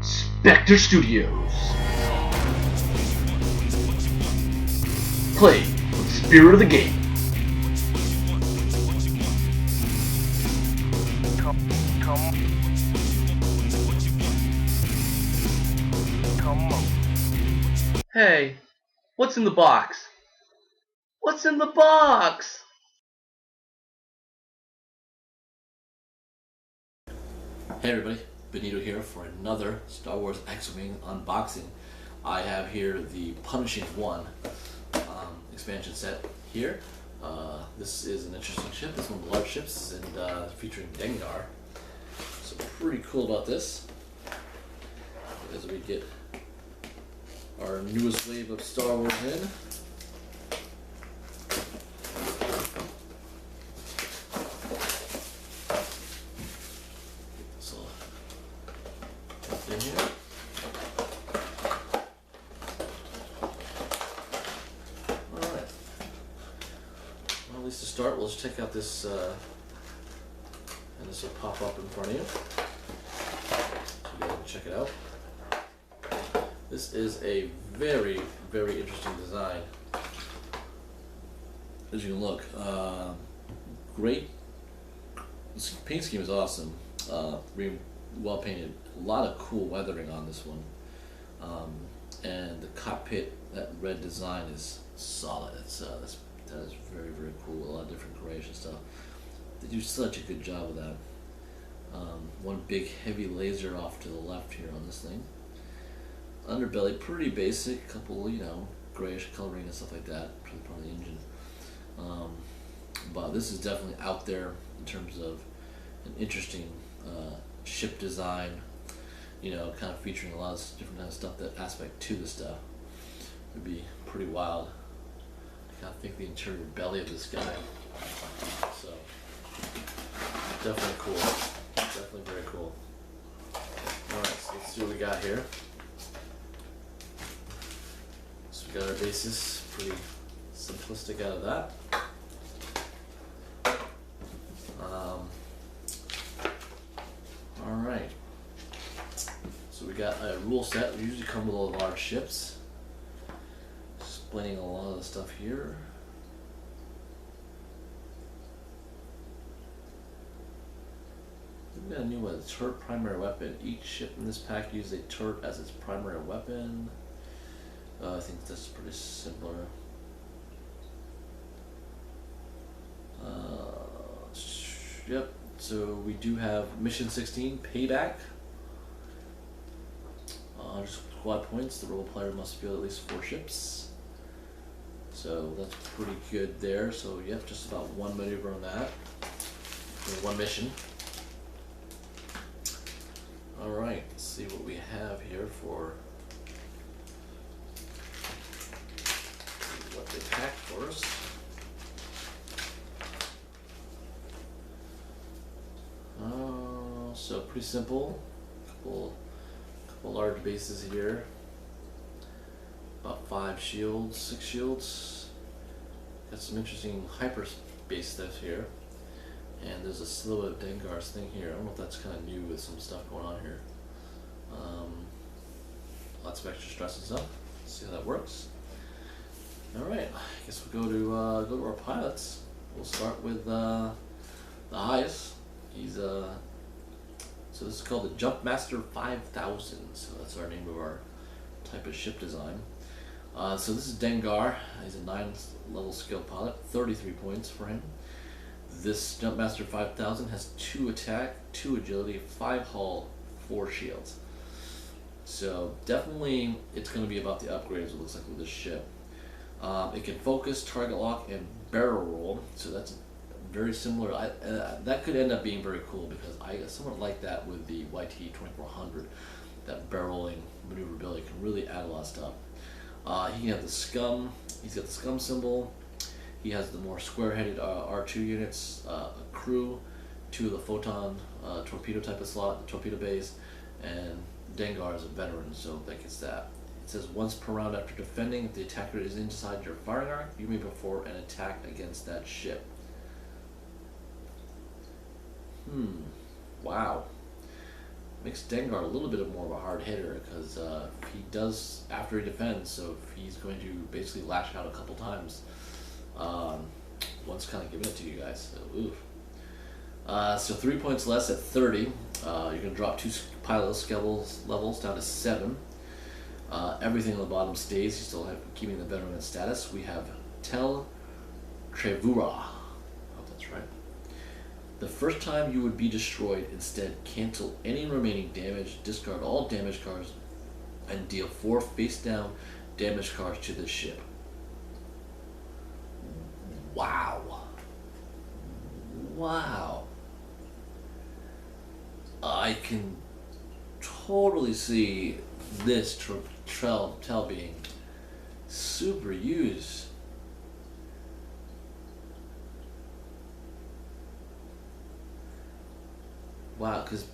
Spectre Studios. Play with the spirit of the game. Come on. Hey, what's in the box? What's in the box? Hey everybody, Benito here for another Star Wars X-Wing unboxing. I have here the Punishing One expansion set here. This is an interesting ship. It's one of the large ships and featuring Dengar. So pretty cool about this as we get our newest wave of Star Wars in. In here. Alright. Well, at least to start, we'll just check out this, and this will pop up in front of you. So you guys can check it out. This is a very, very interesting design. As you can look, great. This paint scheme is awesome. Well painted. A lot of cool weathering on this one, and the cockpit, that red design is solid. That is very, very cool. A lot of different grayish and stuff. They do such a good job with that. One big heavy laser off to the left here on this thing. Underbelly, pretty basic. Couple, grayish coloring and stuff like that. Probably part of the engine. But this is definitely out there in terms of an interesting ship design, kind of featuring a lot of different kind of stuff, that aspect to the stuff would be pretty wild. I kind of think the interior belly of this guy, so definitely cool, definitely very cool. Alright, so let's see what we got here. So we got our basis, pretty simplistic out of that. Alright, so we got a rule set. We usually come with all the large ships. Explaining a lot of the stuff here. We got a new one, turret primary weapon. Each ship in this pack uses a turret as its primary weapon. I think that's pretty similar. Yep. So we do have Mission 16, Payback. Just squad points. The role player must field at least 4 ships. So that's pretty good there. So yep, just about one maneuver on that. Or one mission. Alright, let's see what we have here for what they packed for us. So pretty simple. Couple large bases here. About 5 shields, 6 shields. Got some interesting hyperspace stuff here. And there's a silhouette of Dengar's thing here. I don't know if that's kind of new with some stuff going on here. Lots of extra stress and stuff. Let's see how that works. Alright, I guess we'll go to our pilots. We'll start with the highest. He's so this is called the Jumpmaster 5000. So that's our name of our type of ship design. So this is Dengar. He's a 9th level skill pilot. 33 points for him. This Jumpmaster 5000 has 2 attack, 2 agility, 5 hull, 4 shields. So definitely it's going to be about the upgrades, it looks like, with this ship. It can focus, target lock, and barrel roll. So that's very similar. That could end up being very cool, because I somewhat like that with the YT 2400. That barreling maneuverability can really add a lot of stuff. He can have the scum. He's got the scum symbol. He has the more square-headed R2 units, a crew, 2 of the photon torpedo type of slot, the torpedo bays, and Dengar is a veteran, so that gets that. It says once per round after defending, if the attacker is inside your firing arc, you may perform an attack against that ship. Wow. makes Dengar a little bit more of a hard hitter because he does after he defends. So if he's going to basically lash out a couple times, one's kind of giving it to you guys. So, oof. So 3 points less at 30. You're going to drop 2 pilot skill levels down to 7. Everything on the bottom stays. You still have keeping the veteran status. We have Tel Trevura. I hope that's right. The first time you would be destroyed, instead cancel any remaining damage, discard all damage cards, and deal 4 face-down damage cards to the ship. Wow. Wow. I can totally see this Tel being super used. Wow, because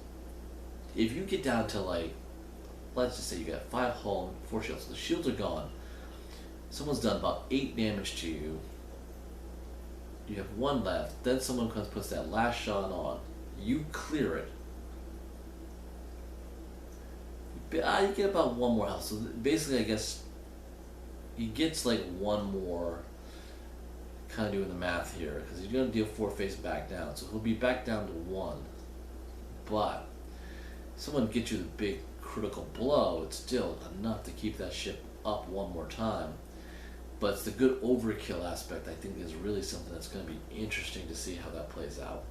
if you get down to like, let's just say you got 5 hull and 4 shields, so the shields are gone. Someone's done about 8 damage to you. You have 1 left. Then someone comes puts that last shot on. You clear it. You get about 1 more health. So basically, I guess he gets like 1 more. Kind of doing the math here because he's going to deal 4 face back down, so he'll be back down to 1. But someone gets you the big critical blow, it's still enough to keep that ship up 1 more time. But it's the good overkill aspect I think is really something that's going to be interesting to see how that plays out.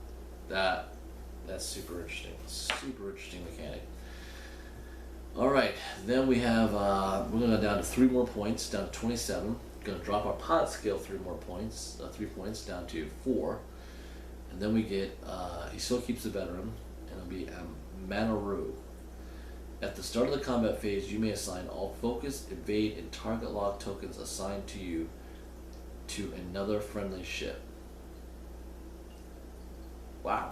That's super interesting. Super interesting mechanic. Alright, then we have, we're going to go down to 3 more points, down to 27. Going to drop our pilot skill 3 points down to 4. And then we get, he still keeps the veteran, and it'll be Manaru. At the start of the combat phase, you may assign all focus, evade, and target lock tokens assigned to you to another friendly ship. Wow.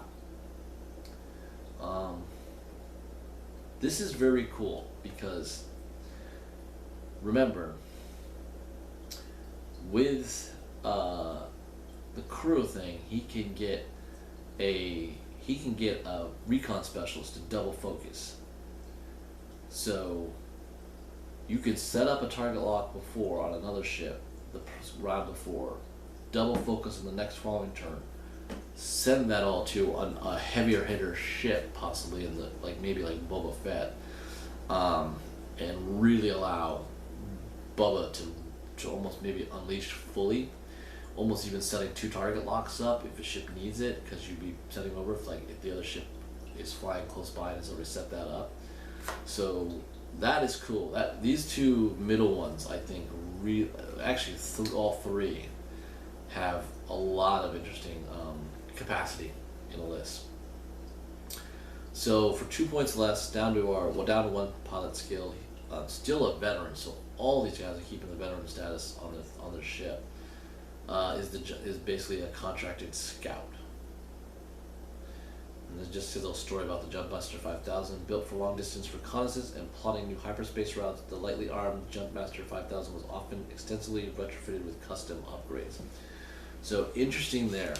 This is very cool because, remember, with the crew thing, he can get a recon specialist to double focus. So you can set up a target lock before on another ship the round before, double focus on the next following turn, send that all to a heavier hitter ship, possibly in the maybe like Boba Fett, and really allow Bubba to almost maybe unleash fully, almost even setting 2 target locks up if a ship needs it, because you'd be setting over if the other ship is flying close by and has already set that up. So that is cool. These 2 middle ones, I think, actually all 3 have a lot of interesting capacity in the list. So for 2 points less, down to 1 pilot skill. Still a veteran, so all these guys are keeping the veteran status on their ship. Is basically a contracted scout. And this just a little story about the Jumpmaster 5000, built for long distance reconnaissance and plotting new hyperspace routes. The lightly armed Jumpmaster 5000 was often extensively retrofitted with custom upgrades. So interesting there.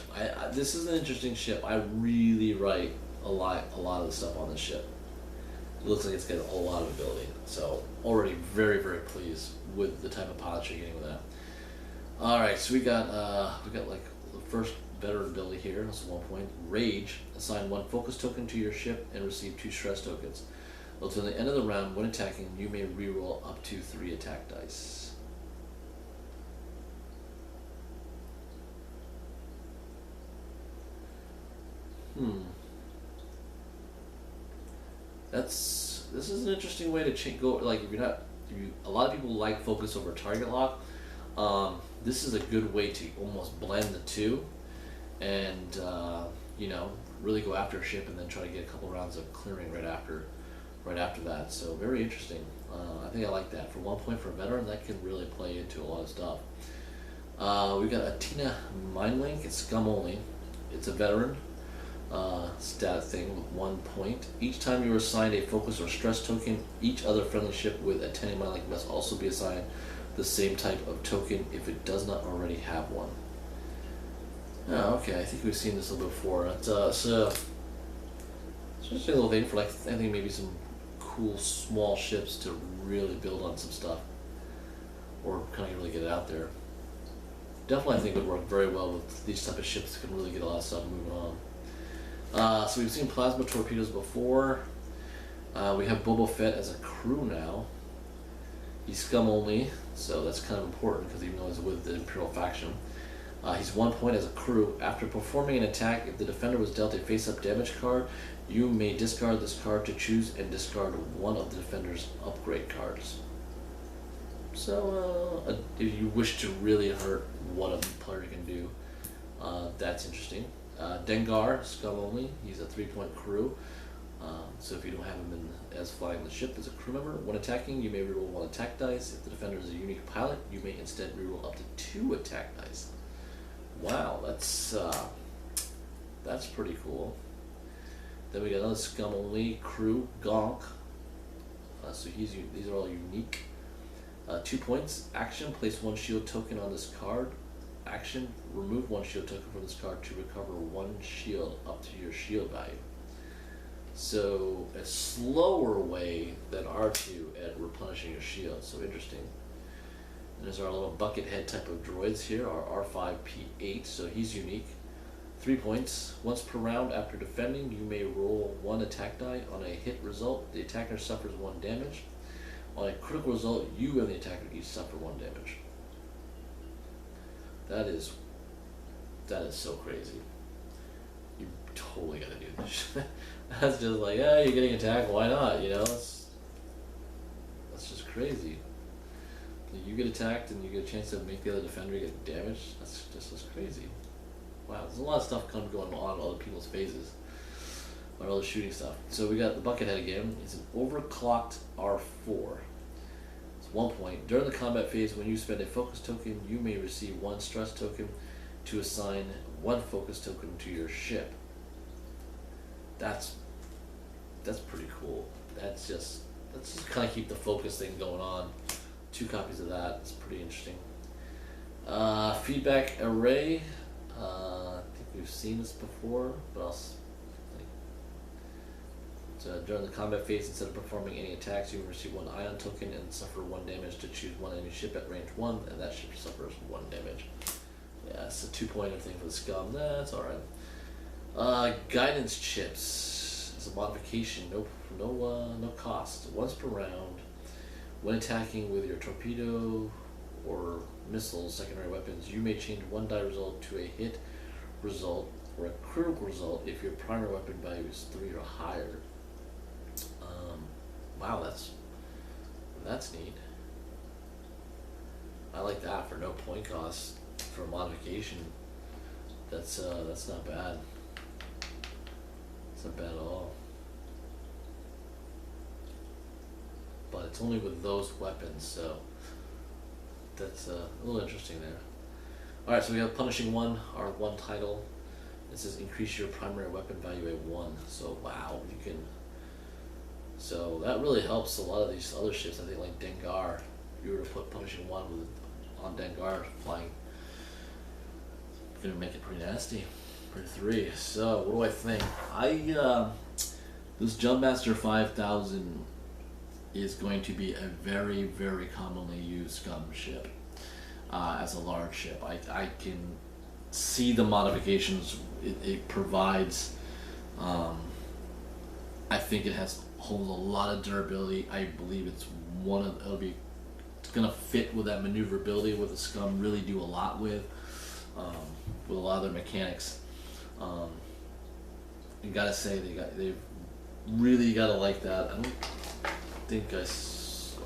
This is an interesting ship. I really write a lot of the stuff on this ship. It looks like it's got a lot of ability. So already very, very pleased with the type of pilots you're getting with that. All right, so we got like the first veteran ability here. That's 1 point. Rage. Assign 1 focus token to your ship and receive 2 stress tokens. Until the end of the round, when attacking, you may reroll up to 3 attack dice. This is an interesting way to go. Like a lot of people like focus over target lock. This is a good way to almost blend the 2, and really go after a ship and then try to get a couple rounds of clearing right after that. So very interesting. I think I like that. For 1 point for a veteran, that can really play into a lot of stuff. We got Atina Mindlink. It's scum only. It's a veteran stat thing with 1 point. Each time you are assigned a focus or stress token, each other friendly ship with a Atina Mindlink must also be assigned the same type of token if it does not already have one. Oh, okay, I think we've seen this a little before. It's just a little thing for like I think maybe some cool small ships to really build on some stuff, or kind of really get it out there. Definitely, I think it would work very well with these type of ships that can really get a lot of stuff moving on. So we've seen plasma torpedoes before. We have Boba Fett as a crew now. He's scum only, so that's kind of important because even though he's with the Imperial faction. He's 1 point as a crew. After performing an attack, if the defender was dealt a face-up damage card, you may discard this card to choose and discard one of the defender's upgrade cards. So, if you wish to really hurt what a player can do, that's interesting. Dengar, scum only. He's a 3 point crew. So if you don't have him as flying the ship as a crew member, when attacking, you may reroll 1 attack dice. If the defender is a unique pilot, you may instead reroll up to 2 attack dice. Wow, that's pretty cool. Then we got another scum only crew, Gonk. So these are all unique. 2 points. Action, place 1 shield token on this card. Action, remove 1 shield token from this card to recover 1 shield up to your shield value. So a slower way than R2 at replenishing your shield. So interesting. And there's our little bucket head type of droids here, our R5P8. So he's unique. 3 points. Once per round after defending, you may roll 1 attack die. On a hit result, the attacker suffers 1 damage. On a critical result, you and the attacker each suffer 1 damage. That is so crazy. You totally gotta do this. That's just like, yeah, you're getting attacked, why not? You know, that's just crazy. You get attacked and you get a chance to make the other defender get damaged. That's crazy. Wow, there's a lot of stuff going on in other people's phases. Or other shooting stuff. So we got the Buckethead again. It's an overclocked R4. It's 1 point. During the combat phase, when you spend a focus token, you may receive 1 stress token to assign 1 focus token to your ship. That's pretty cool. That's just kind of keep the focus thing going on. 2 copies of that. It's pretty interesting. Feedback array. I think we've seen this before, but I'll. So during the combat phase, instead of performing any attacks, you will receive 1 ion token and suffer 1 damage to choose 1 enemy ship at range 1, and that ship suffers 1 damage. Yeah, it's a 2-pointer thing for the scum. That's alright. Guidance chips is a modification, no cost. Once per round, when attacking with your torpedo or missiles, secondary weapons, you may change 1 die result to a hit result or a critical result if your primary weapon value is 3 or higher. Wow, that's neat. I like that for no point cost for a modification. That's not bad. It's not bad at all. But it's only with those weapons, so that's a little interesting there. Alright, so we have Punishing 1, our 1 title. It says increase your primary weapon value at 1. So wow, you can. So that really helps a lot of these other ships. I think like Dengar, if you were to put Punishing 1 on Dengar flying, you're gonna make it pretty nasty for 3. So what do I think? This Jumpmaster 5000 is going to be a very, very commonly used scum ship as a large ship. I can see the modifications it provides. I think it holds a lot of durability. I believe it's gonna fit with that maneuverability what the scum really do a lot with a lot of their mechanics. You gotta say they've really gotta like that. I don't think I saw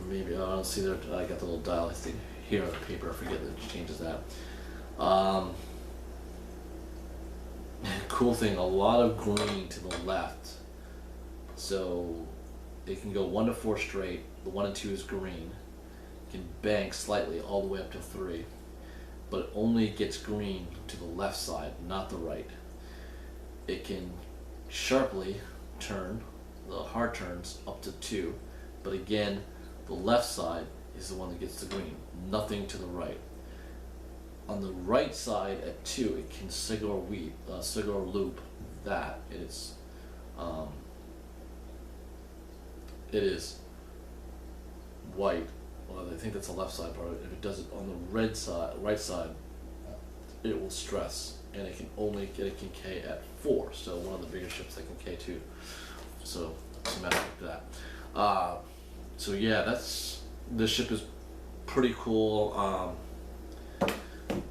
maybe I don't see there. I got the little dial thing here on the paper. I forget that it changes that. Cool thing, a lot of green to the left, so it can go 1 to 4 straight. The 1 and 2 is green. It can bank slightly all the way up to 3, but it only gets green to the left side, not the right. It can sharply turn, the hard turns up to 2, but again, the left side is the one that gets the green, nothing to the right. on the right side at 2, it can signal loop that it is white. Well, I think that's the left side part. If it does it on the right side, it will stress, and it can only get a K at 4. So one of the bigger ships that can K2. So schematic like that. So yeah, this ship is pretty cool.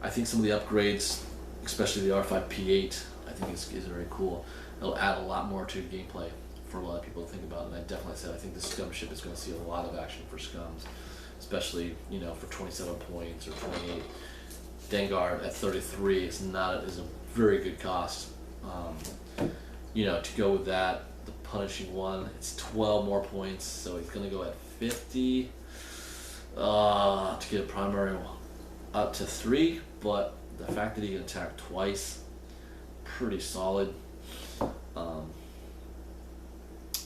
I think some of the upgrades, especially the R5P8, I think is very cool. It'll add a lot more to gameplay for a lot of people to think about, and I definitely said I think this scum ship is going to see a lot of action for scums, especially for 27 points or 28. Dengar at 33 is a very good cost. To go with that, the punishing one, it's 12 more points, so he's going to go at 50 to get a primary up to 3. But the fact that he can attack twice, pretty solid.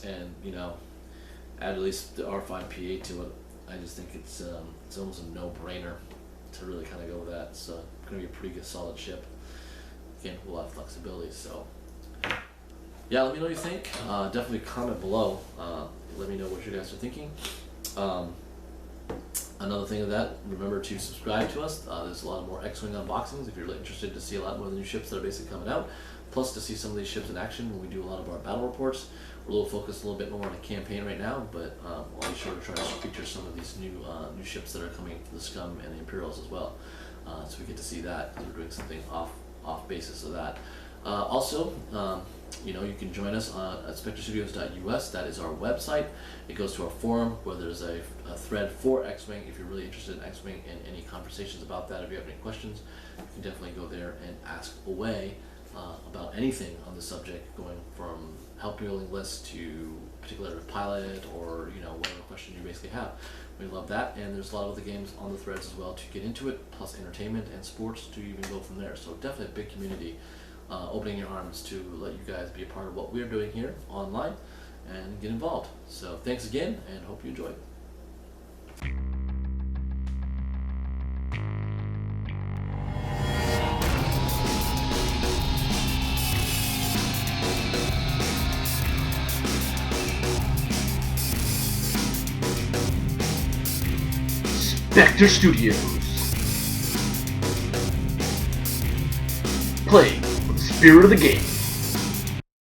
And add at least the R5P8 to it. I just think it's almost a no-brainer to really kind of go with that. So it's going to be a pretty good, solid ship. Again, a lot of flexibility. So yeah, let me know what you think. Definitely comment below. Let me know what you guys are thinking. Another thing of that, remember to subscribe to us. There's a lot of more X-Wing unboxings if you're really interested to see a lot more of the new ships that are basically coming out. Plus to see some of these ships in action when we do a lot of our battle reports. We're a little focused a little bit more on a campaign right now, but I'll be sure to try to feature some of these new ships that are coming to the Scum and the Imperials as well. So we get to see that because we're doing something off basis of that. Also, you can join us at spectrestudios.us. That is our website. It goes to our forum where there's a thread for X-Wing. If you're really interested in X-Wing and any conversations about that, if you have any questions, you can definitely go there and ask away about anything on the subject, going from help building lists to particular pilot or whatever question you basically have. We love that, and there's a lot of other games on the threads as well to get into it, plus entertainment and sports to even go from there. So definitely a big community. Opening your arms to let you guys be a part of what we're doing here online and get involved. So thanks again, and hope you enjoyed. Spectre Studios. Play with the spirit of the game.